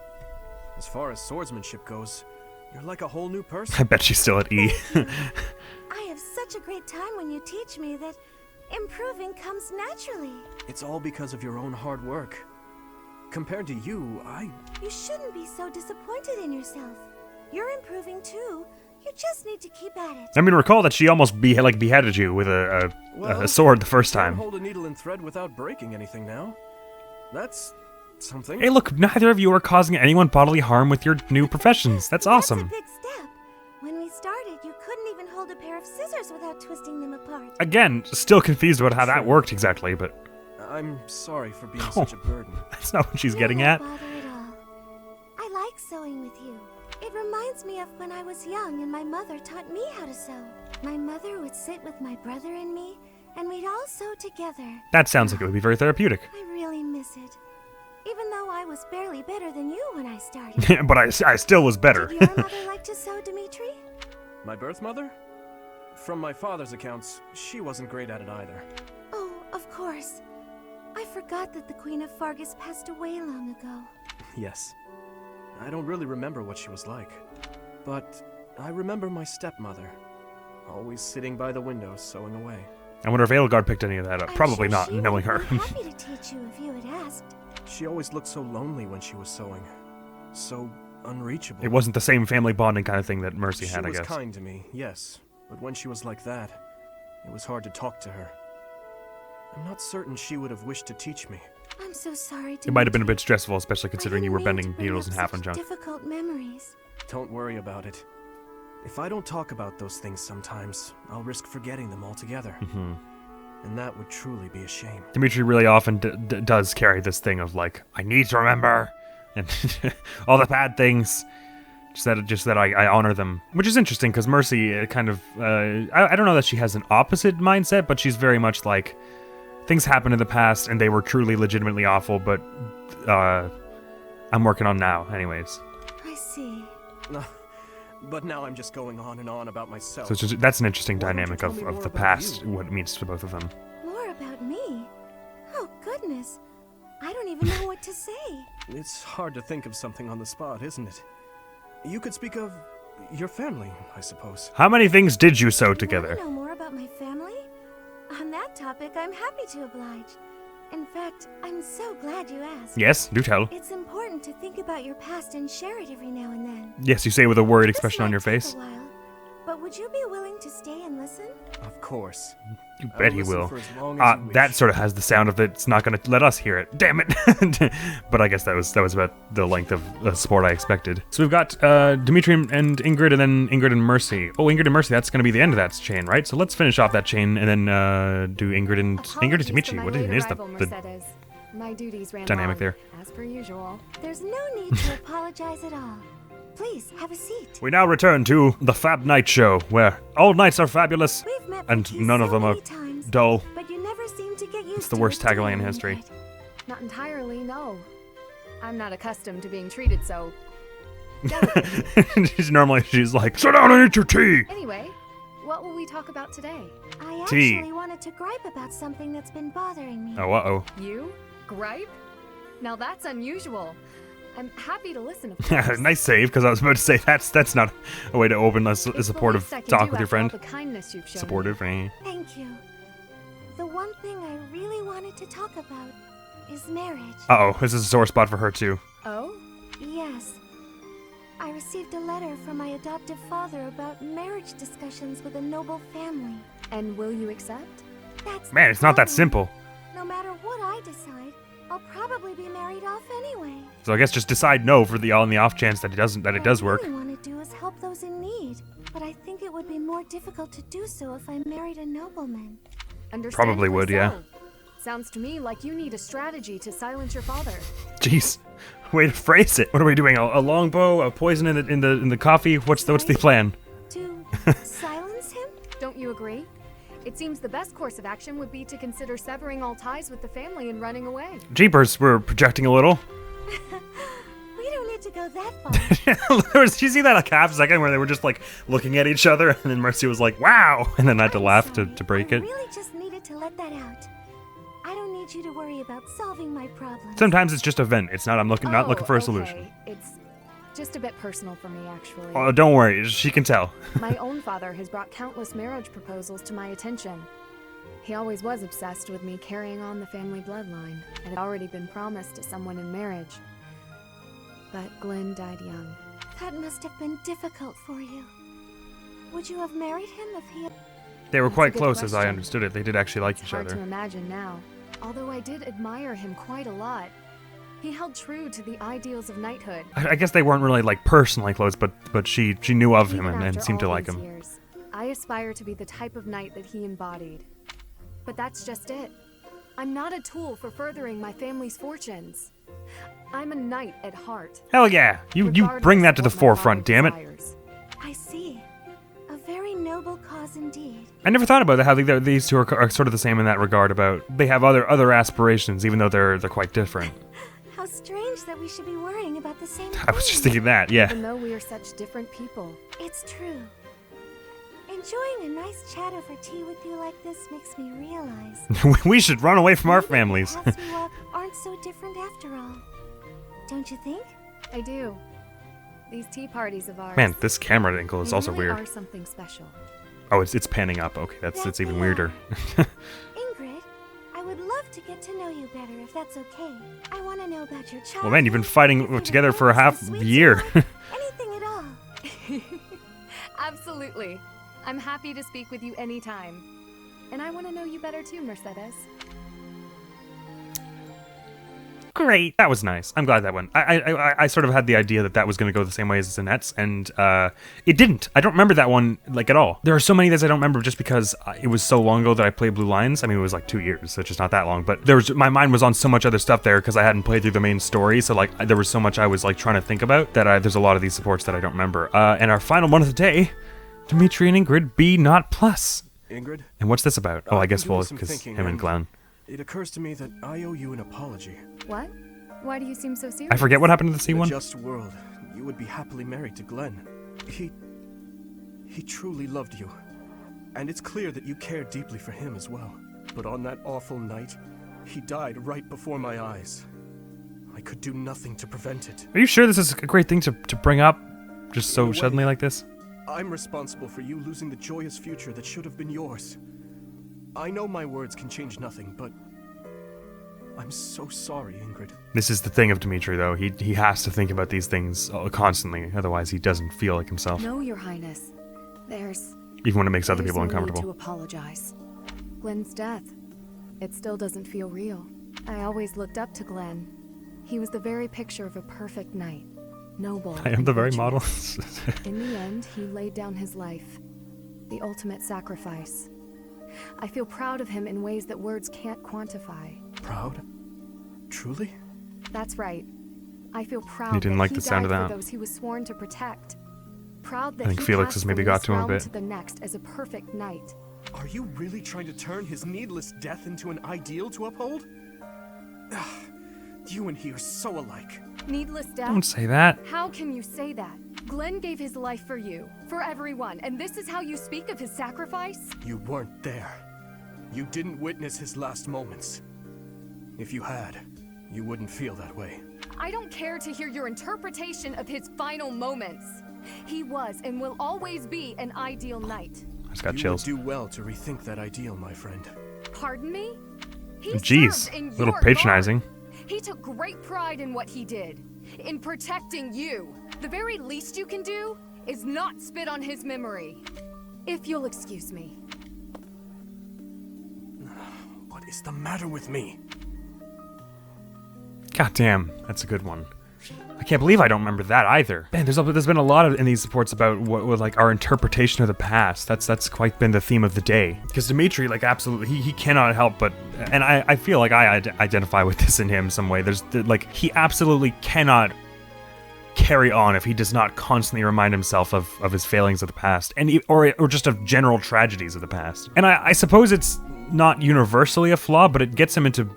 As far as swordsmanship goes, you're like a whole new person. I bet she's still at E. I have such a great time when you teach me that improving comes naturally. It's all because of your own hard work. Compared to you, You shouldn't be so disappointed in yourself. You're improving too. You just need to keep at it. I mean, recall that she almost beheaded you with a sword the first time. Hold a needle and thread without breaking anything now. That's something. Hey, look, neither of you are causing anyone bodily harm with your new professions. That's awesome. That's a big step. When we started, you couldn't even hold a pair of scissors without twisting them apart. Again, still confused about how that worked exactly, but I'm sorry for being such a burden. That's not what she's getting at. Don't bother at all. I like sewing with you. It reminds me of when I was young and my mother taught me how to sew. My mother would sit with my brother and me, and we'd all sew together. That sounds like it would be very therapeutic. I really miss it. Even though I was barely better than you when I started. But I still was better. Did your mother like to sew, Dimitri? My birth mother? From my father's accounts, she wasn't great at it either. Oh, of course. I forgot that the Queen of Fargus passed away long ago. Yes. I don't really remember what she was like. But I remember my stepmother. Always sitting by the window, sewing away. I wonder if Edelgard picked any of that up. I'm Probably sure not, she knowing her. would be happy to teach you if you had asked. She always looked so lonely when she was sewing. So unreachable. It wasn't the same family bonding kind of thing that Mercy had, I guess. She was kind to me, yes. But when she was like that, it was hard to talk to her. I'm not certain she would have wished to teach me. I'm so sorry, It might have been a bit stressful, especially considering you were bending needles in half and junk. Difficult memories. Don't worry about it. If I don't talk about those things sometimes, I'll risk forgetting them altogether. And that would truly be a shame. Dimitri really often does carry this thing of like, I need to remember, and all the bad things, just that I honor them, which is interesting because Mercy kind of, I don't know that she has an opposite mindset, but she's very much like, things happened in the past and they were truly legitimately awful, but I'm working on now anyways. I see. But now I'm just going on and on about myself. So it's just, that's an interesting dynamic of the past, what it means to both of them. More about me? Oh, goodness. I don't even know what to say. It's hard to think of something on the spot, isn't it? You could speak of your family, I suppose. How many things did you sew together? Want to know more about my family? On that topic, I'm happy to oblige. In fact, I'm so glad you asked. Yes, do tell. It's important to think about your past and share it every now and then. Yes, you say with a worried expression on your face. A while, But would you be willing to stay and listen? Of course. You bet he will. For as long as you That wish. sort of has the sound of it's not going to let us hear it. Damn it! But I guess that was about the length of the support I expected. So we've got Dimitri and Ingrid, and then Ingrid and Mercy. Oh, Ingrid and Mercy. That's going to be the end of that chain, right? So let's finish off that chain and then do Ingrid and Dimitri. What even is the My duties ran dynamic long, there? as per usual. There's no need to apologize at all. Please, have a seat. We now return to the Fab Night Show, where all nights are fabulous We've met and Vicky none of so them are many times, dull. But you never seem to get used It's the to worst it, do tagline in you, history. Ingrid? Not entirely, no. I'm not accustomed to being treated so. She's like, sit down and eat your tea. Anyway, what will we talk about today? I Tea. actually wanted to gripe about something that's been bothering me. Oh, uh-oh. You? Gripe? Now that's unusual. I'm happy to listen, of course. Nice save, because I was about to say that's not a way to open a supportive talk with your friend. The kindness you've shown Supportive, eh? Thank you. The one thing I really wanted to talk about is marriage. Uh-oh, this is a sore spot for her, too. Oh? Yes. I received a letter from my adoptive father about marriage discussions with a noble family. And will you accept? That's Man, the it's not that problem. simple. No matter what I decide, I'll probably be married off anyway. So I guess just decide no for the off chance that it does work. What I really want to do is help those in need, but I think it would be more difficult to do so if I married a nobleman. Probably would, yeah. So. Sounds to me like you need a strategy to silence your father. Jeez, way to phrase it. What are we doing? A longbow, a poison in the coffee? What's the plan? To silence him? Don't you agree? It seems the best course of action would be to consider severing all ties with the family and running away. Jeepers, we're projecting a little. We don't need to go that far. Did you see that like half second where they were just like looking at each other, and then Mercy was like, "Wow," and then I had to laugh to break it. I really just needed to let that out. I don't need you to worry about solving my problems. Sometimes it's just a vent. It's not. I'm not looking for a solution. Okay. It's just a bit personal for me, actually. Oh, don't worry. She can tell. My own father has brought countless marriage proposals to my attention. He always was obsessed with me carrying on the family bloodline. It had already been promised to someone in marriage. But Glenn died young. That must have been difficult for you. Would you have married him if he had... They were That's a quite good close, as I question. understood it. They did actually like It's each hard other. to imagine now. Although I did admire him quite a lot. He held true to the ideals of knighthood. I guess they weren't really like personally close, but she knew of him Even and after seemed to all like these him. years, I aspire to be the type of knight that he embodied. But that's just it. I'm not a tool for furthering my family's fortunes. I'm a knight at heart. Hell yeah! You bring that to the forefront, damn it! I see. A very noble cause indeed. I never thought about how these two are sort of the same in that regard. About they have other aspirations, even though they're quite different. How strange that we should be worrying about the same I was just thinking that, yeah. Even though we are such different people. It's true. Enjoying a nice chat over tea with you like this makes me realize We should run away from our families. the paths we walk aren't so different after all. Don't you think? I do. These tea parties of ours. Man, this camera angle is they also really weird. are something special. Oh, it's panning up. Okay, that's even weirder. Ingrid, I would love to get to know you better if that's okay. I want to know about your childhood. Well, man, you've been fighting together for a half year. Anything at all. Absolutely. I'm happy to speak with you anytime. And I want to know you better too, Mercedes. Great. That was nice. I'm glad that went. I sort of had the idea that was going to go the same way as Zanette's, and it didn't. I don't remember that one, like, at all. There are so many that I don't remember just because it was so long ago that I played Blue Lions. I mean, it was like 2 years, so it's just not that long. But my mind was on so much other stuff there because I hadn't played through the main story, so, like, there was so much I was, like, trying to think about that there's a lot of these supports that I don't remember. And our final one of the day, Dimitri and Ingrid B not plus. Ingrid? And what's this about? Oh, I guess, doing well, some because thinking, him and Glenn. It occurs to me that I owe you an apology. What? Why do you seem so serious? I forget what happened to the In a C1. just world, you would be happily married to Glenn. He truly loved you. And it's clear that you cared deeply for him as well. But on that awful night, he died right before my eyes. I could do nothing to prevent it. Are you sure this is a great thing to bring up just so suddenly like this? I'm responsible for you losing the joyous future that should have been yours. I know my words can change nothing, but I'm so sorry, Ingrid. This is the thing of Dimitri, though. He has to think about these things constantly, otherwise he doesn't feel like himself. No, Your Highness. There's even when it makes other there's people no need uncomfortable. to apologize. Glenn's death. It still doesn't feel real. I always looked up to Glenn. He was the very picture of a perfect knight. Noble. I am and the very virtuous. model. In the end, he laid down his life. The ultimate sacrifice. I feel proud of him in ways that words can't quantify. Proud? Truly? That's right. I feel proud You didn't that like he the sound of died that. for those he was sworn to protect. Proud that I think he Felix passed has maybe from got this to him a realm bit. to the next as a perfect knight. Are you really trying to turn his needless death into an ideal to uphold? You and he are so alike. Needless death? Don't say that. How can you say that? Glenn gave his life for you, for everyone, and this is how you speak of his sacrifice? You weren't there. You didn't witness his last moments. If you had, you wouldn't feel that way. I don't care to hear your interpretation of his final moments. He was and will always be an ideal knight. I just got You chills. would do well to rethink that ideal, my friend. Pardon me? He Jeez, served in a little your patronizing. guard. He took great pride in what he did, in protecting you. The very least you can do is not spit on his memory. If you'll excuse me. What is the matter with me? God damn, that's a good one. I can't believe I don't remember that either. Man, there's been a lot in these reports about what like our interpretation of the past. That's quite been the theme of the day. Because Dimitri, like, absolutely, he cannot help but, and I feel like I identify with this in him some way. Like, he absolutely cannot carry on if he does not constantly remind himself of his failings of the past, and or just of general tragedies of the past. And I suppose it's not universally a flaw, but it gets him into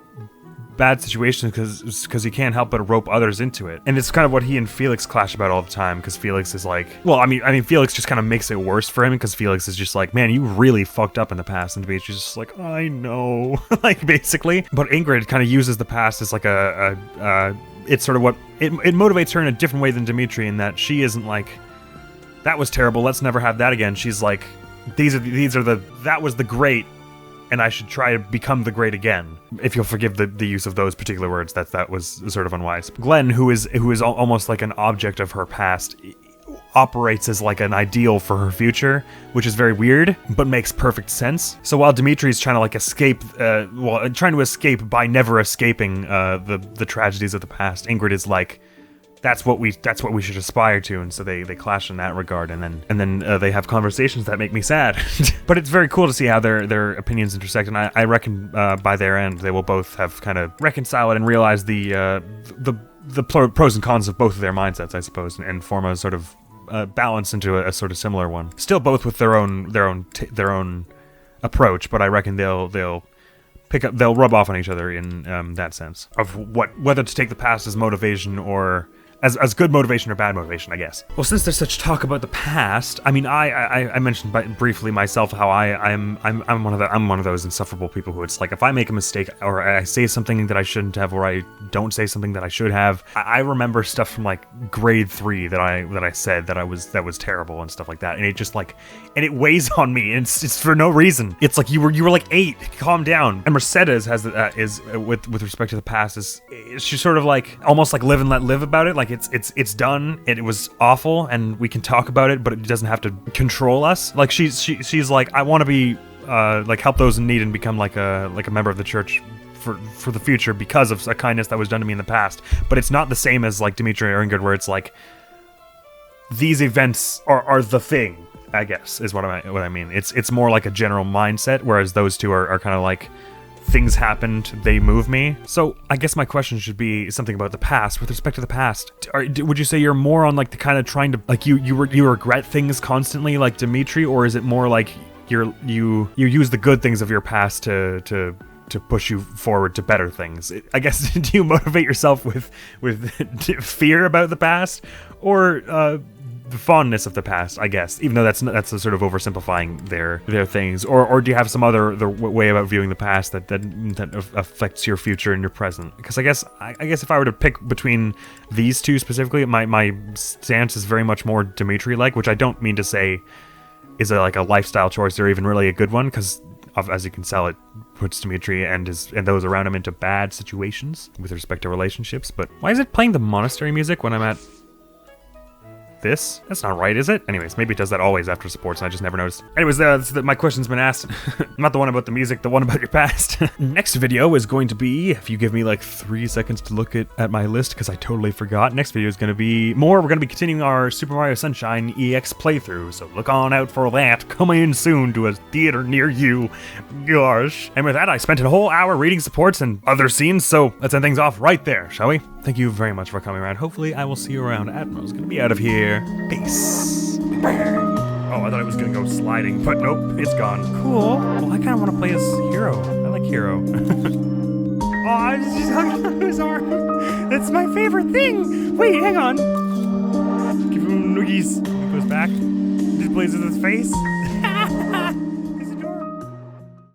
bad situations because he can't help but rope others into it. And it's kind of what he and Felix clash about all the time, because Felix is like, well, I mean Felix just kind of makes it worse for him, because Felix is just like, man, you really fucked up in the past, and Dimitri's just like, I know. Like, basically. But Ingrid kind of uses the past as like it's sort of what it motivates her in a different way than Dimitri, in that she isn't like, that was terrible, let's never have that again. She's like, that was the great, and I should try to become the great again. If you'll forgive the use of those particular words, that was sort of unwise. Glenn, who is almost like an object of her past, operates as like an ideal for her future, which is very weird, but makes perfect sense. So while Dimitri's trying to like escape, trying to escape by never escaping the tragedies of the past, Ingrid is like, that's what we should aspire to, and so they clash in that regard, and then they have conversations that make me sad. But it's very cool to see how their opinions intersect, and I reckon by their end they will both have kind of reconciled and realized the pros and cons of both of their mindsets, I suppose, and form a sort of balance into a sort of similar one. Still both with their own approach, but I reckon they'll rub off on each other in that sense of whether to take the past as motivation or as good motivation or bad motivation, I guess. Well, since there's such talk about the past, I mean, I mentioned briefly myself how I'm one of those insufferable people who, it's like, if I make a mistake or I say something that I shouldn't have, or I don't say something that I should have, I remember stuff from like grade 3 that I said that was terrible and stuff like that, and it just like, and it weighs on me, and it's for no reason. It's like you were like 8, calm down. And Mercedes has is with respect to the past, is she's sort of like almost like live and let live about it. Like, it's done, and it was awful, and we can talk about it, but it doesn't have to control us. Like, she's like, I want to be like, help those in need and become like a member of the church for the future because of a kindness that was done to me in the past. But it's not the same as like Dimitri or Ingrid, where it's like, these events are the thing, I guess, is what I mean. It's more like a general mindset, whereas those two are kind of like, things happened, they move me. So I guess my question should be something about the past. With respect to the past, would you say you're more on like the kind of trying to, like, you regret things constantly like Dimitri, or is it more like you use the good things of your past to push you forward to better things? I guess, do you motivate yourself with fear about the past, or the fondness of the past, I guess, even though that's a sort of oversimplifying their things, or do you have some other way about viewing the past that affects your future and your present? Because I guess if I were to pick between these two specifically, my stance is very much more Dimitri-like, which I don't mean to say is like a lifestyle choice or even really a good one, because as you can tell, it puts Dimitri and those around him into bad situations with respect to relationships. But why is it playing the monastery music when I'm at this? That's not right, is it? Anyways, maybe it does that always after supports and I just never noticed. Anyways, my question's been asked. Not the one about the music, the one about your past. Next video is going to be, if you give me like 3 seconds to look at my list, because I totally forgot. Next video is going to be more. We're going to be continuing our Super Mario Sunshine EX playthrough, so look on out for that. Coming soon to a theater near you. Gosh. And with that, I spent a whole hour reading supports and other scenes, so let's end things off right there, shall we? Thank you very much for coming around. Hopefully I will see you around. Admiral's gonna be out of here. Peace. Oh, I thought it was gonna go sliding, but nope, it's gone. Cool. Well, I kinda wanna play as Hero. I like Hero. Oh, I just hung on his arm. That's my favorite thing. Wait, hang on. Give him noogies. He goes back. Just plays with his face.